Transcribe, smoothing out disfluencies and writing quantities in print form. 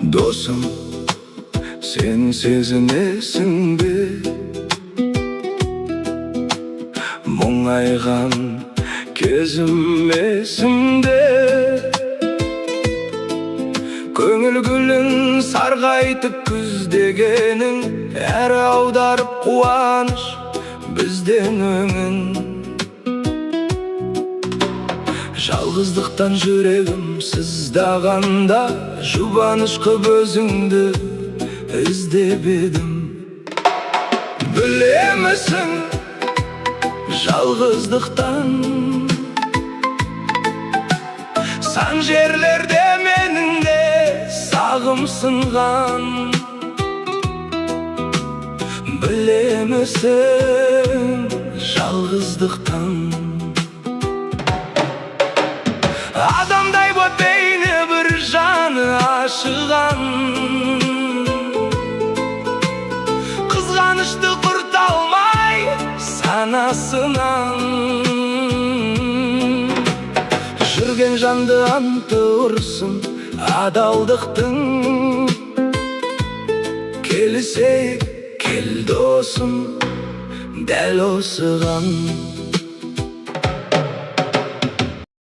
Досым, сен сезінесің бе? Мұңайған кезім есімде. Көңіл гүлін сарғайтып күздегенің, әрі аударып қуаныш бізден өңін. Жалғыздықтан жүрегім сыздағанда, жұбаныш қып өзіңді іздеп едім. Білемісің жалғыздықтан сан жерлерде менің де сағым сынған. Білемісің жалғыздықтан адамдай боп бейне бір жаны ашыған. Қызғанышты құрта алмай санасынан. Жүрген жанды анты ұрсын адалдықтың. Келісейік, кел досым, дәл осыған.